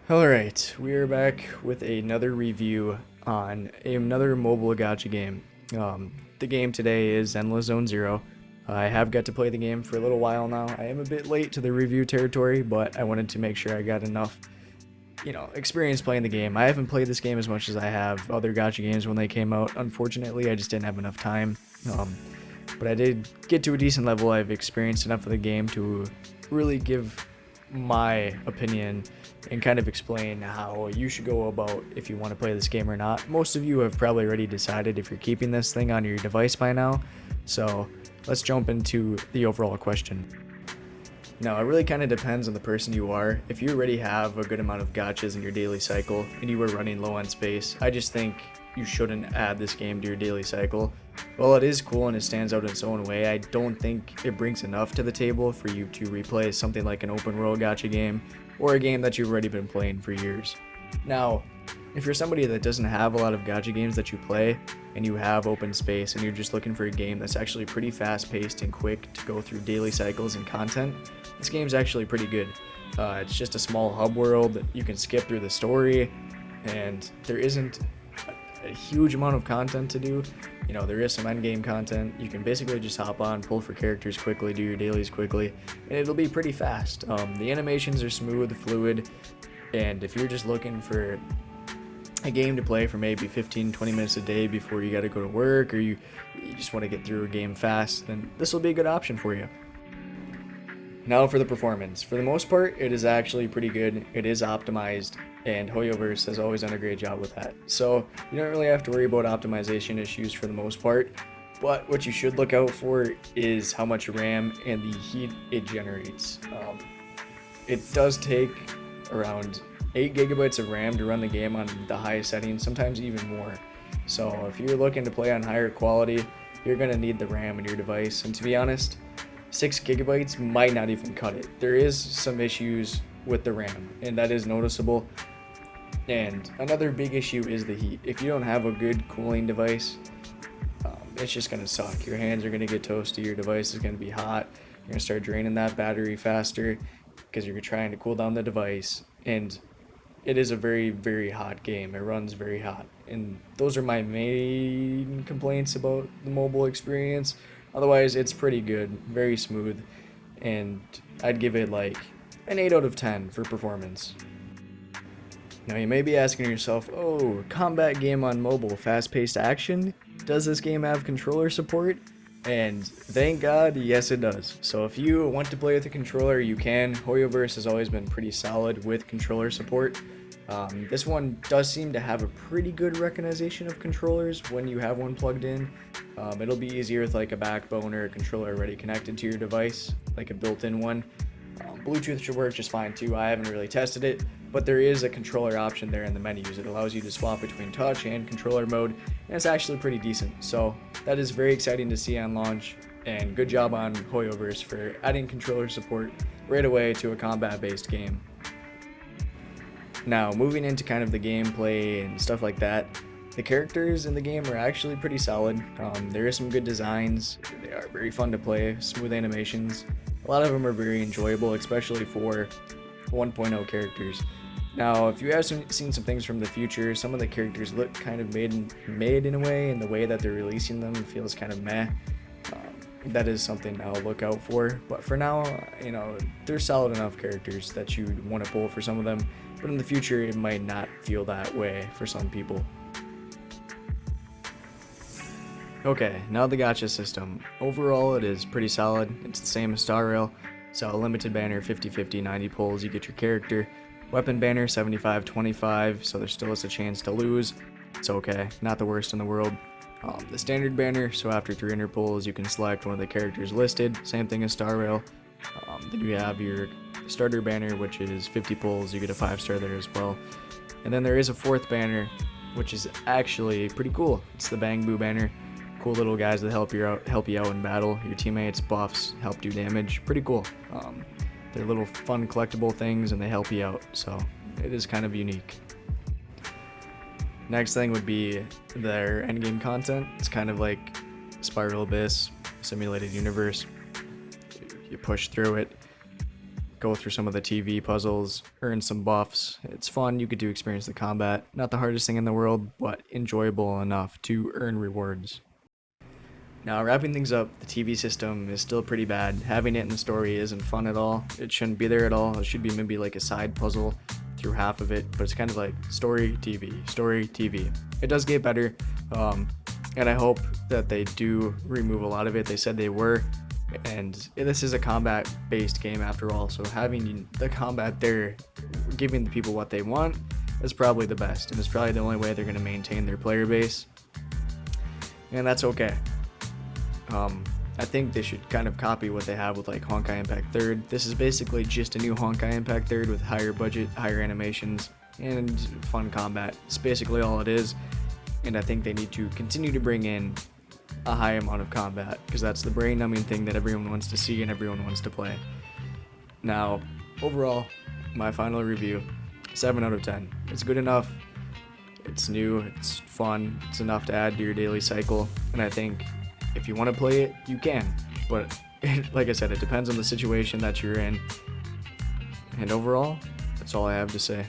Alright, we are back with another review on another mobile gacha game. The game today is Zenless Zone Zero. I have got to play the game for a little while now. I am a bit late to the review territory, but I wanted to make sure I got enough, experience playing the game. I haven't played this game as much as I have other gacha games when they came out. Unfortunately, I just didn't have enough time. But I did get to a decent level. I've experienced enough of the game to really give my opinion and kind of explain how you should go about if you want to play this game or not. Most of you have probably already decided if you're keeping this thing on your device by now, so let's jump into the overall question. Now, it really kind of depends on the person you are. If you already have a good amount of gachas in your daily cycle and you are running low on space, I just think you shouldn't add this game to your daily cycle. While it is cool and it stands out in its own way, I don't think it brings enough to the table for you to replay something like an open world gacha game or a game that you've already been playing for years. Now, if you're somebody that doesn't have a lot of gacha games that you play and you have open space and you're just looking for a game that's actually pretty fast paced and quick to go through daily cycles and content, this game's actually pretty good. It's just a small hub world, you can skip through the story, and there isn't a huge amount of content to do. There is some endgame content. You can basically just hop on, pull for characters quickly, do your dailies quickly, and it'll be pretty fast. The animations are smooth, fluid, and if you're just looking for a game to play for maybe 15-20 minutes a day before you got to go to work, or you just want to get through a game fast, then this will be a good option for you. Now for the performance. For the most part, it is actually pretty good. It is optimized, and Hoyoverse has always done a great job with that. So you don't really have to worry about optimization issues for the most part, but what you should look out for is how much RAM and the heat it generates. It does take around 8 gigabytes of RAM to run the game on the highest settings, sometimes even more. So if you're looking to play on higher quality, you're going to need the RAM in your device, and to be honest, 6 gigabytes might not even cut it. There is some issues with the RAM, and that is noticeable. And another big issue is the heat. If you don't have a good cooling device, it's just going to suck. Your hands are going to get toasty, your device is going to be hot, you're going to start draining that battery faster because you're trying to cool down the device, and it is a very, very hot game. It runs very hot, and those are my main complaints about the mobile experience. Otherwise, it's pretty good, very smooth, and I'd give it like an 8 out of 10 for performance. Now you may be asking yourself, oh, combat game on mobile, fast-paced action? Does this game have controller support? And thank God, yes it does. So if you want to play with a controller, you can. Hoyoverse has always been pretty solid with controller support. This one does seem to have a pretty good recognition of controllers when you have one plugged in. It'll be easier with like a backbone or a controller already connected to your device, like a built-in one. Bluetooth should work just fine too. I haven't really tested it, but there is a controller option there in the menus. It allows you to swap between touch and controller mode, and it's actually pretty decent. So that is very exciting to see on launch, and good job on Hoyoverse for adding controller support right away to a combat-based game. Now, moving into kind of the gameplay and stuff like that, the characters in the game are actually pretty solid. There is some good designs. They are very fun to play, smooth animations. A lot of them are very enjoyable, especially for 1.0 characters. Now, if you have seen some things from the future, some of the characters look kind of made in a way, and the way that they're releasing them feels kind of meh. That is something I'll look out for. But for now, they're solid enough characters that you want to pull for some of them. But in the future, it might not feel that way for some people. Okay, now the gacha system. Overall, it is pretty solid. It's the same as Star Rail. So a limited banner, 50-50, 90 pulls, you get your character. Weapon banner, 75-25, so there still is a chance to lose. It's okay, not the worst in the world. The standard banner, so after 300 pulls, you can select one of the characters listed. Same thing as Star Rail. Then you have your starter banner, which is 50 pulls, you get a 5-star there as well. And then there is a fourth banner, which is actually pretty cool. It's the Bang Boo banner. Cool little guys that help you out in battle. Your teammates, buffs, help do damage. Pretty cool. They're little fun collectible things, and they help you out, so it is kind of unique. Next thing would be their endgame content. It's kind of like Spiral Abyss, Simulated Universe. You push through it. go through some of the TV puzzles, earn some buffs. It's fun, you get to experience the combat. Not the hardest thing in the world, but enjoyable enough to earn rewards. Now, wrapping things up, the TV system is still pretty bad. Having it in the story isn't fun at all. It shouldn't be there at all. It should be maybe like a side puzzle through half of it, but it's kind of like story, TV, story, TV. It does get better, and I hope that they do remove a lot of it. They said they were, and this is a combat-based game after all, so having the combat there, giving the people what they want, is probably the best, and it's probably the only way they're going to maintain their player base, and that's okay. I think they should kind of copy what they have with like Honkai Impact 3rd. This is basically just a new Honkai Impact 3rd with higher budget, higher animations, and fun combat. It's basically all it is, and I think they need to continue to bring in a high amount of combat, because that's the brain-numbing thing that everyone wants to see and everyone wants to play. Now, overall, my final review, 7 out of 10. It's good enough, it's new, it's fun, it's enough to add to your daily cycle, and I think if you want to play it, you can, but like I said, it depends on the situation that you're in, and overall, that's all I have to say.